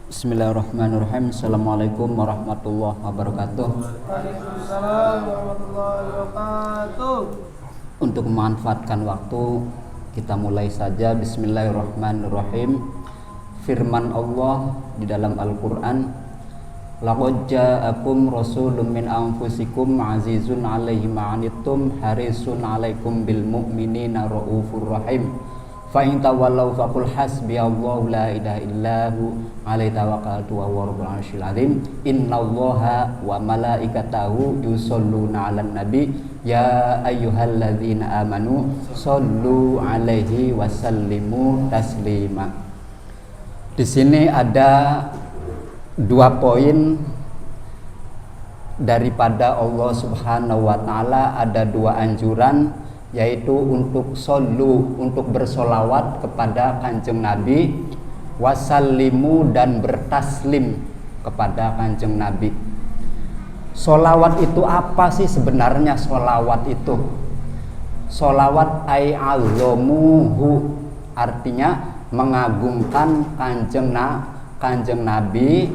Bismillahirrahmanirrahim. Assalamualaikum warahmatullahi wabarakatuh. Waalaikumsalam warahmatullahi wabarakatuh. Untuk memanfaatkan waktu, kita mulai saja. Bismillahirrahmanirrahim. Firman Allah di dalam Al-Quran, laqad ja'akum rasulun min anfusikum azizun 'alaihi ma 'anittum harisun 'alaikum bil mu'minina raufur rahim. Fa in tawallaw faqul hasbiyallahu la ilaha illahu 'alaihi tawakkaltu wa huwa rabbul 'arsyil 'azim. Innallaha wa malaikatahu yusholluna 'alan nabi ya ayyuhalladzina amanu shollu 'alaihi wa sallimu taslima. Di sini ada dua poin daripada Allah Subhanahu wa taala, ada dua anjuran, yaitu untuk shollu, untuk bersolawat kepada Kanjeng Nabi, wasallimu, dan bertaslim kepada Kanjeng Nabi. Solawat itu apa sih sebenarnya? Solawat itu, solawat ay azomuhu, artinya mengagungkan Kanjeng Nabi.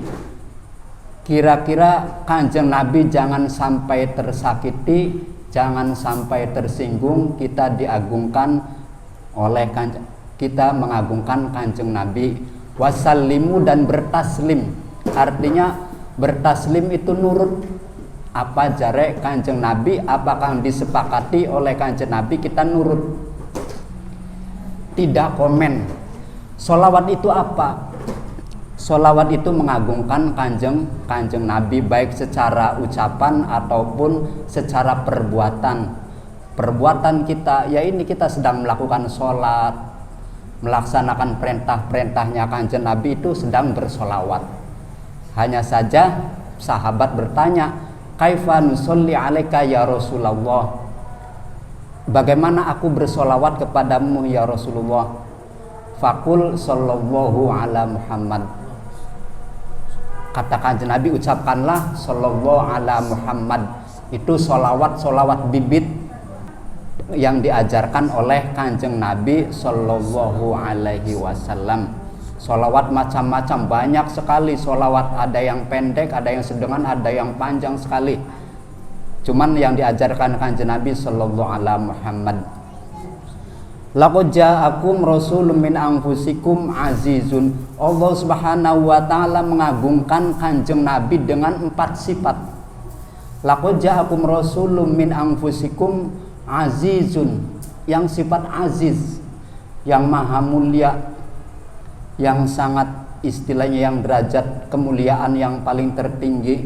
Kira-kira Kanjeng Nabi jangan sampai tersakiti, jangan sampai tersinggung. Kita diagungkan oleh kita mengagungkan Kanjeng Nabi. Wasallimu, dan bertaslim, artinya bertaslim itu nurut apa jare Kanjeng Nabi, apakah disepakati oleh Kanjeng Nabi, kita nurut, tidak komen. Sholawat itu apa? Sholawat itu mengagungkan Kanjeng Nabi, baik secara ucapan ataupun secara perbuatan. Perbuatan kita, ya ini kita sedang melakukan sholat, melaksanakan perintah-perintahnya Kanjeng Nabi, itu sedang bersolawat. Hanya saja sahabat bertanya, kaifa nusolli alaika ya Rasulullah, bagaimana aku bersolawat kepadamu ya Rasulullah? Fakul sallallahu ala Muhammad, kata Kanjeng Nabi, ucapkanlah sallallahu ala Muhammad. Itu solawat bibit yang diajarkan oleh Kanjeng Nabi sallallahu alaihi wasallam. Solawat macam-macam, banyak sekali solawat, ada yang pendek, ada yang sedang, ada yang panjang sekali. Cuman yang diajarkan Kanjeng Nabi sallallahu ala Muhammad. Laqad ja'akum rasulun min anfusikum azizun. Allah Subhanahu wa taala mengagungkan Kanjeng Nabi dengan 4 sifat. Laqad ja'akum rasulun min anfusikum azizun, yang sifat aziz, yang maha mulia, yang sangat, istilahnya yang derajat kemuliaan yang paling tertinggi.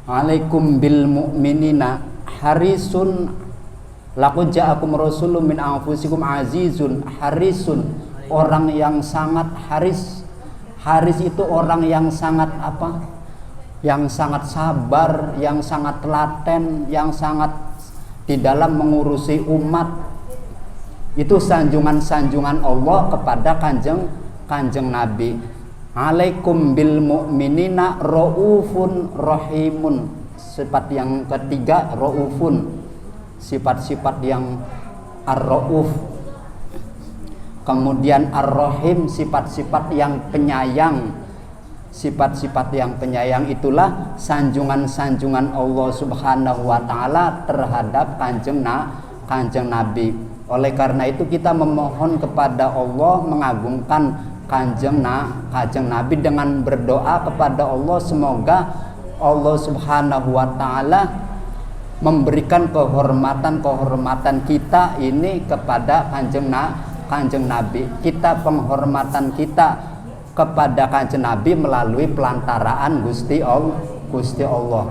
Alaikum bil mu'minina harisun. Laqad ja'akum rasulun min anfusikum azizun harisun, orang yang sangat haris. Haris itu orang yang sangat apa? Yang sangat sabar, yang sangat telaten, yang sangat di dalam mengurusi umat. Itu sanjungan-sanjungan Allah kepada Kanjeng Nabi. Alaikum bil mu'minina raufun rahimun. Sifat yang ketiga raufun, sifat-sifat yang ar-rauf. Kemudian ar-rahim, sifat-sifat yang penyayang. Sifat-sifat yang penyayang itulah sanjungan-sanjungan Allah Subhanahu wa taala terhadap Kanjeng Nabi. Oleh karena itu kita memohon kepada Allah, mengagungkan Kanjeng Nabi dengan berdoa kepada Allah, semoga Allah Subhanahu wa taala memberikan kehormatan kita ini kepada Kanjeng Nabi. Kita penghormatan kita kepada Kanjeng Nabi melalui pelantaraan Gusti Allah.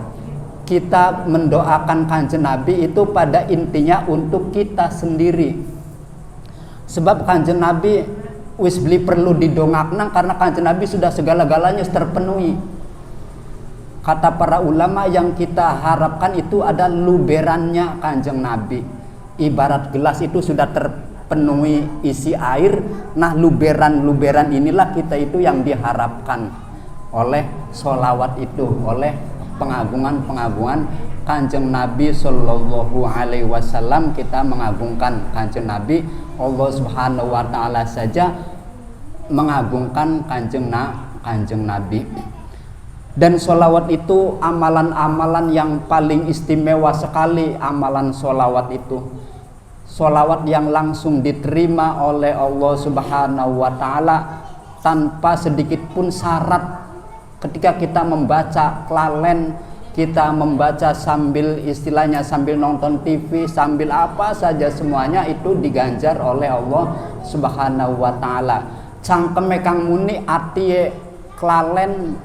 Kita mendoakan Kanjeng Nabi itu pada intinya untuk kita sendiri. Sebab Kanjeng Nabi wis beli perlu didongakna, karena Kanjeng Nabi sudah segala-galanya terpenuhi. Kata para ulama, yang kita harapkan itu ada luberannya Kanjeng Nabi. Ibarat gelas itu sudah terpenuhi isi air, nah luberan-luberan inilah kita itu yang diharapkan oleh sholawat itu, oleh pengagungan Kanjeng Nabi sallallahu alaihi wasallam. Kita mengagungkan Kanjeng Nabi. Allah Subhanahu wa taala saja mengagungkan kanjeng Nabi. Dan sholawat itu amalan-amalan yang paling istimewa sekali, amalan sholawat itu. Sholawat yang langsung diterima oleh Allah Subhanahu wa Ta'ala tanpa sedikit pun syarat. Ketika kita membaca kelalen, kita membaca sambil istilahnya sambil nonton TV, sambil apa saja, semuanya itu diganjar oleh Allah Subhanahu wa Ta'ala. Cangkeme kang muni ati kelalen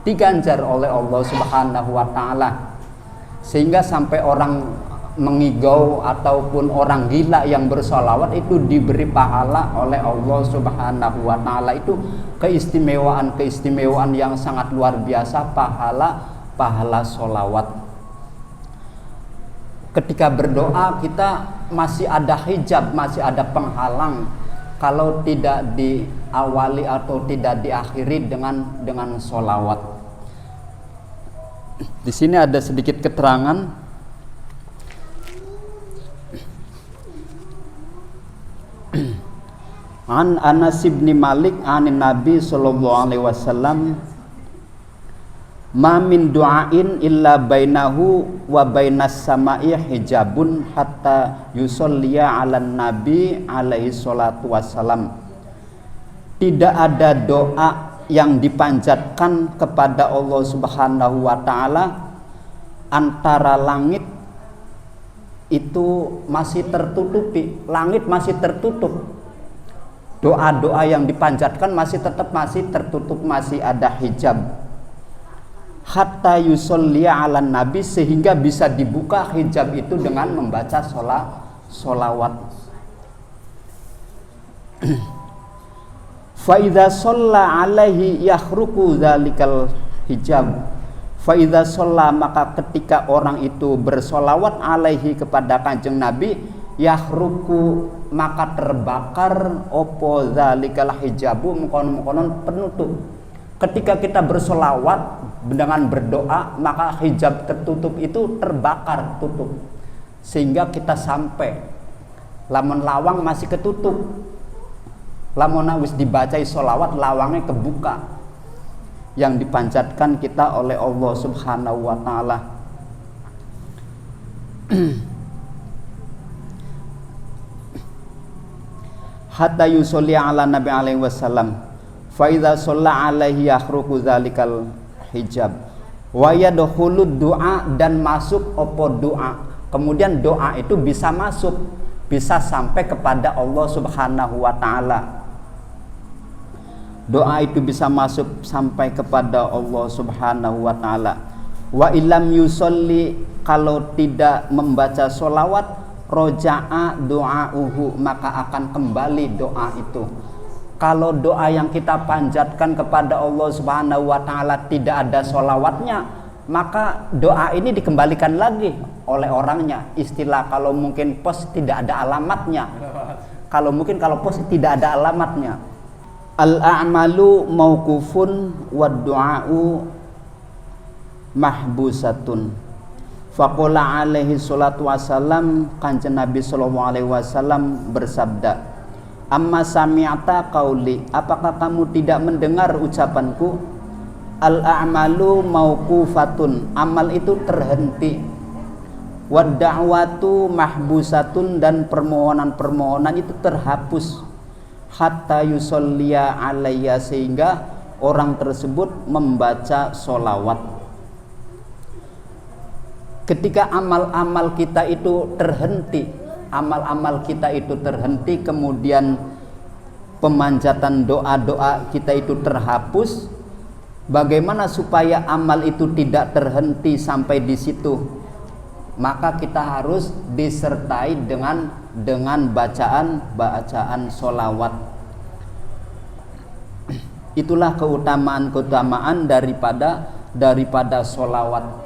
diganjar oleh Allah Subhanahu wa Ta'ala, sehingga sampai orang mengigau ataupun orang gila yang bersolawat itu diberi pahala oleh Allah Subhanahu wa Ta'ala. Itu keistimewaan yang sangat luar biasa, pahala solawat. Ketika berdoa kita masih ada hijab, masih ada penghalang kalau tidak diawali atau tidak diakhiri dengan solawat. Di sini ada sedikit keterangan. An Anas bin Malik anin Nabi sallallahu alaihi wasallam, ma min du'ain illa bainahu wa bainas sama'i hijabun hatta yusolliya 'alan nabi alaihi salatu wassalam. Tidak ada doa yang dipanjatkan kepada Allah Subhanahu wa Ta'ala antara langit itu masih tertutupi, langit masih tertutup. Doa-doa yang dipanjatkan masih tertutup, masih ada hijab. Hatta yusolliya 'alan nabi, sehingga bisa dibuka hijab itu dengan membaca sholawat. Fa idza shalla 'alaihi yakhruqu dzalikal hijab. Fa idza shalla, maka ketika orang itu bersolawat alaihi kepada kanjeng Nabi, yakhruqu, maka terbakar opo dzalikal hijabu, mengkonon penutup. Ketika kita bersolawat dengan berdoa, maka hijab tertutup itu terbakar, tutup, sehingga kita sampai lamun lawang masih ketutup, lamun wis dibacai solawat lawangnya kebuka, yang dipanjatkan kita oleh Allah Subhanahu wa Ta'ala. Hatta yusolli ala nabi alaihi wasallam, fa idza shalla alaihi yakhruqu dzalikal hijab wa yadkhulud du'a, dan masuk opo doa. Kemudian doa itu bisa masuk, bisa sampai kepada Allah Subhanahu wa Ta'ala. Doa itu bisa masuk sampai kepada Allah Subhanahu wa Ta'ala. Wa illam yusolli, kalau tidak membaca sholawat, roja'a doa'uhu, maka akan kembali doa itu. Kalau doa yang kita panjatkan kepada Allah Subhanahu wa Ta'ala tidak ada sholawatnya, maka doa ini dikembalikan lagi oleh orangnya. Istilah kalau mungkin pos tidak ada alamatnya, kalau pos tidak ada alamatnya. Al-a'malu mauqufun wad du'a'u mahbusatun. Faqala alaihi salatu wassalam, kanjeng Nabi sallallahu alaihi wasallam bersabda, amma sami'ata qauli, apakah kamu tidak mendengar ucapanku? Al-a'malu mauqufatun, amal itu terhenti. Wad da'watu mahbusatun, dan permohonan-permohonan itu terhapus. Hatta yusolliya alayya, sehingga orang tersebut membaca sholawat. Ketika amal-amal kita itu terhenti, kemudian pemanjatan doa-doa kita itu terhapus, bagaimana supaya amal itu tidak terhenti sampai di situ? Maka kita harus disertai dengan bacaan sholawat. Itulah keutamaan daripada sholawat.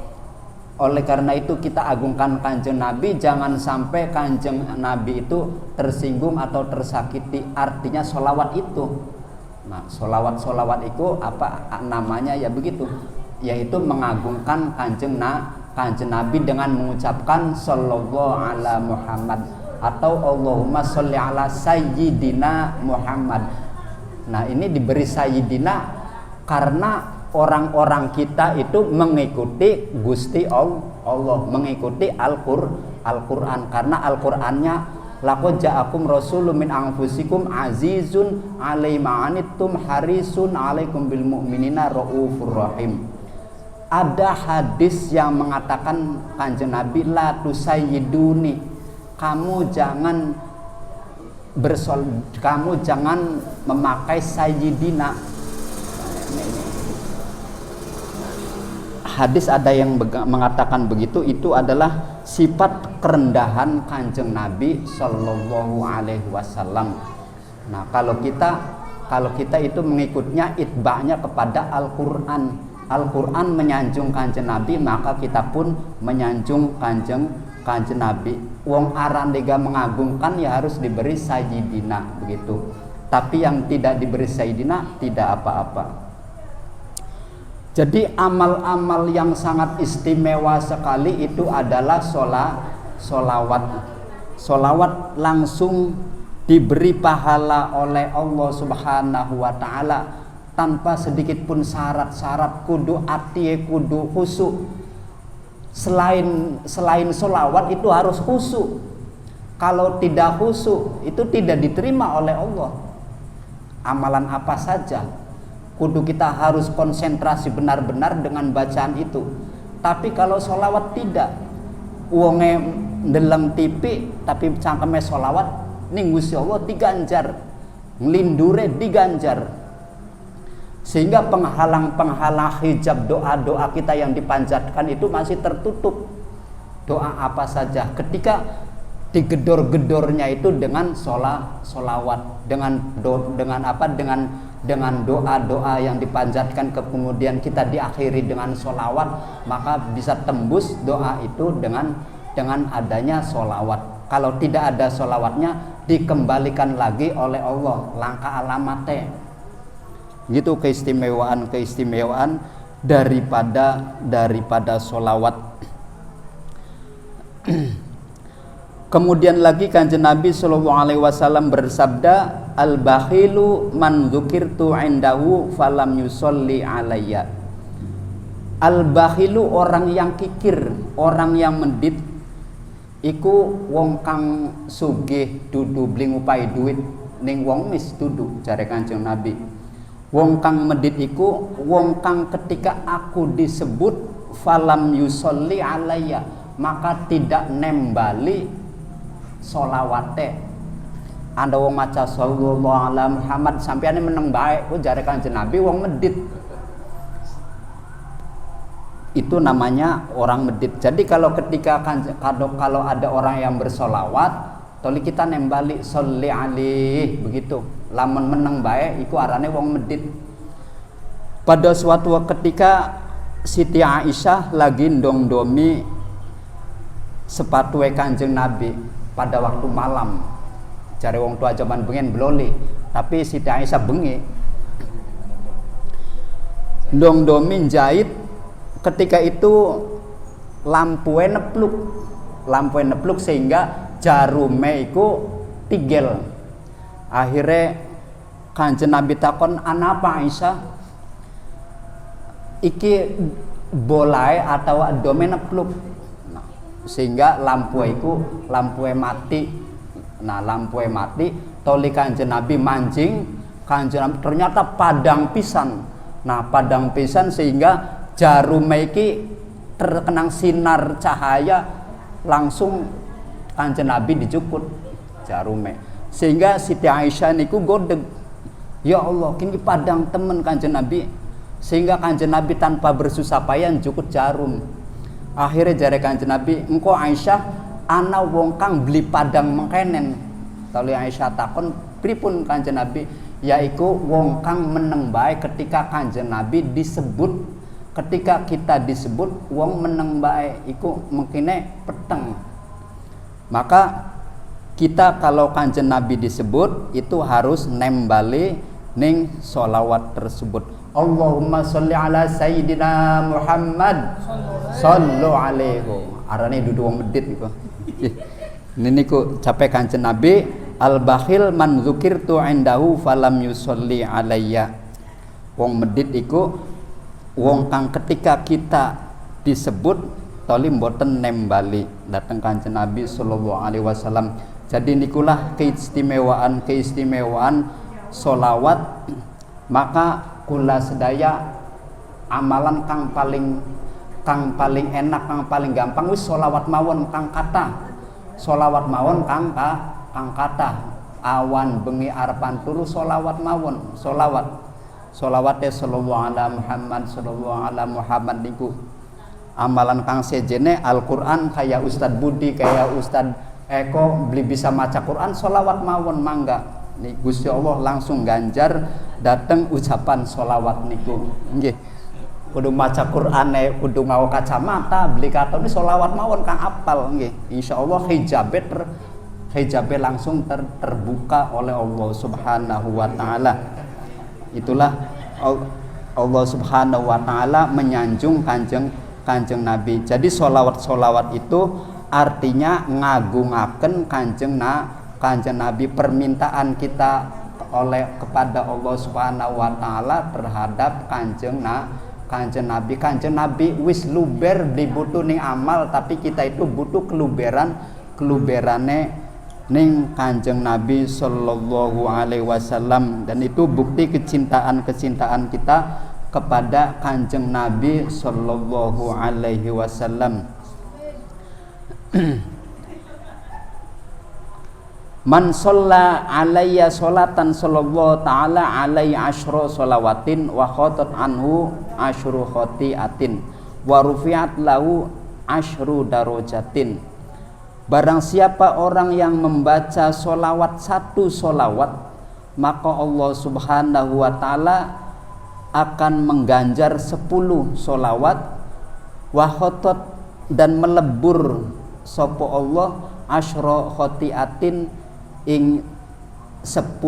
Oleh karena itu kita agungkan kanjeng Nabi, jangan sampai kanjeng Nabi itu tersinggung atau tersakiti. Artinya sholawat itu, nah sholawat itu apa namanya ya begitu, yaitu mengagungkan kanjeng Nabi dengan mengucapkan sallallahu ala Muhammad atau Allahumma sholli ala sayyidina Muhammad. Nah, ini diberi Sayyidina karena orang-orang kita itu mengikuti Gusti Allah, mengikuti Al-Qur'an, karena Al-Qur'annya laqad ja'akum rasulun min anfusikum azizun 'alaihi ma'anittum harisun 'alaikum bil mu'minina raufur rahim. Ada hadis yang mengatakan Kanjeng Nabi, la tusayyiduni, kamu jangan memakai sayyidina. Hadis ada yang mengatakan begitu, itu adalah sifat kerendahan Kanjeng Nabi Sallallahu Alaihi Wasallam. Nah, kalau kita itu mengikutnya, itba'nya kepada Al-Qur'an. Al-Qur'an menyanjung Kanjeng Nabi, maka kita pun menyanjung Kanjeng Nabi. Wong aran dega mengagungkan ya harus diberi sayyidina begitu. Tapi yang tidak diberi sayyidina tidak apa-apa. Jadi amal-amal yang sangat istimewa sekali itu adalah sholawat. Sholawat langsung diberi pahala oleh Allah Subhanahu wa Ta'ala tanpa sedikit pun syarat-syarat, kudu ati, kudu khusyuk. Selain sholawat itu harus khusyuk. Kalau tidak khusyuk itu tidak diterima oleh Allah. Amalan apa saja kudu kita harus konsentrasi benar-benar dengan bacaan itu. Tapi kalau sholawat tidak, uangnya dalam TV tapi cangkeme sholawat ning Gusti Allah diganjar, nglindure diganjar, sehingga penghalang-penghalang hijab doa-doa kita yang dipanjatkan itu masih tertutup. Doa apa saja ketika digedor-gedornya itu dengan sholawat, dengan doa-doa yang dipanjatkan, kemudian kita diakhiri dengan sholawat, maka bisa tembus doa itu dengan adanya sholawat. Kalau tidak ada sholawatnya, dikembalikan lagi oleh Allah, langka alamatnya. Gitu keistimewaan daripada sholawat. Kemudian lagi Kanjeng Nabi Sallallahu Alaihi Wasallam bersabda, al-bakhilu man dzukirtu indahu falam yusolli alayya. Al-bakhilu orang yang kikir, orang yang mendit, iku wong kang sugih dudu beli ngupai duit ning wong mis dudu, jare Kanjeng Nabi. Wong kang mendit iku wong kang ketika aku disebut falam yusolli alayya, maka tidak nembali sholawate. Anda wong maca sallallahu alaihi Muhammad sampeyan meneng bae, ku jare Kanjeng Nabi wong medit. Itu namanya orang medit. Jadi kalau ada orang yang bersolawat, toli kita nembali sholli alaihi begitu. Lamun meneng bae iku arane wong medit. Pada suatu ketika Siti Aisyah lagi ndong-domi sepatu Kanjeng Nabi pada waktu malam. Cari wong tua zaman bengen beloli, tapi Siti Aisyah bengi. Ndong-domi jahit, ketika itu lampu nepluk sehingga jarume iku tigel. Akhirnya Kanjeng Nabi takon, "Anapa Aisyah? Iki bolai atau dome nepluk?" Sehingga lampu mati. Nah, lampu mati, toli Kanjeng Nabi mancing, Kanjeng Nabi ternyata padang pisan. Nah, padang pisan sehingga jarum iki terkenang sinar cahaya, langsung Kanjeng Nabi dijukut jarume. Sehingga Siti Aisyah niku godeg, ya Allah, kini padang temen Kanjeng Nabi. Sehingga Kanjeng Nabi tanpa bersusah payah jukut jarum. Akhirnya jare Kanjeng Nabi, engko Aisyah ana wong kang beli padang mengkenen. Tali Aisyah takon, pripun Kanjeng Nabi? Yaiku wong kang meneng bae ketika Kanjeng Nabi disebut. Ketika kita disebut wong meneng bae iku mengkene peteng. Maka kita kalau Kanjeng Nabi disebut itu harus nembali ning sholawat tersebut. Allahumma sholli ala sayyidina Muhammad sallu alaihi. Arane dudu wong medit iku. Niku capek Kanjeng Nabi Al bakhil man dzukirtu indahu falam yusolli alayya. Wong medit iku wong kang ketika kita disebut toli mboten nembali dateng Kanjeng Nabi sallallahu alaihi wasallam. Jadi nikulah keistimewaan sholawat. Maka kula sedaya amalan kang paling enak, kang paling gampang wis sholawat mawon kang kata. Sholawat mawon kang kata. Awan bengi arepan turu sholawat mawon, sholawate sallallahu ala Muhammad niku amalan kang sejene. Al-Qur'an kayak Ustad Budi, kayak Ustad Eko beli bisa maca Quran, sholawat mawon mangga nih Gusti Allah langsung ganjar dateng ucapan sholawat niku nggih. Kudu maca Qur'ane, kudu ngawa kacamata, beli katone sholawat mawon kang apal nggih. Insyaallah hijabe langsung terbuka oleh Allah Subhanahu wa taala. Itulah Allah Subhanahu wa taala menyanjung Kanjeng Nabi. Jadi sholawat itu artinya ngagungaken Kanjeng Nabi. Permintaan kita kepada Allah Subhanahu wa taala terhadap Kanjeng Nabi. Kanjeng Nabi wis luber dibutuh ning amal, tapi kita itu butuh keluberane ning Kanjeng Nabi sallallahu alaihi wasallam. Dan itu bukti kecintaan kita kepada Kanjeng Nabi sallallahu alaihi wasallam. Man shalla alayya sholatan sallallahu ta'ala alaihi asyra sholawatin wa khatat anhu asyru khotiatin wa rufi'at lahu asyru darajatin. Barang siapa orang yang membaca sholawat satu sholawat, maka Allah Subhanahu wa ta'ala akan mengganjar 10 sholawat. Wa khatat dan melebur sapa Allah asyra khotiatin ing 10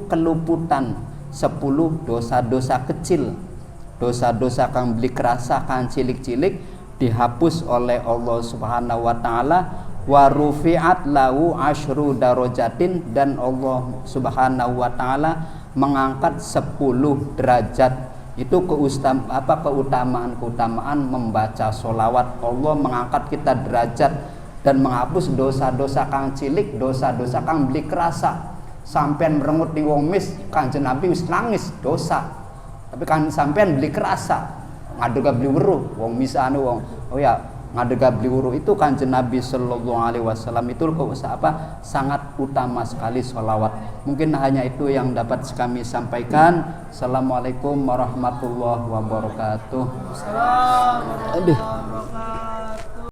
keluputan, 10 dosa-dosa kecil, dosa-dosa kang beli kerasa kang cilik-cilik dihapus oleh Allah Subhanahu wa taala. Wa rufi'at lahu asyru darajatin, dan Allah Subhanahu wa taala mengangkat 10 derajat. Itu keutamaan membaca sholawat. Allah mengangkat kita derajat dan menghapus dosa-dosa kang cilik, dosa-dosa kang beli kerasa. Sampean merengut ning wong mis, Kanjeng Nabi wis nangis dosa. Tapi kan sampean beli kerasa, ngadega beli weruh wong misane wong. Oh ya, ngadega beli weruh itu Kanjeng Nabi sallallahu alaihi wasallam itu sangat utama sekali sholawat. Mungkin hanya itu yang dapat kami sampaikan. Assalamualaikum warahmatullahi wabarakatuh. Assalamualaikum.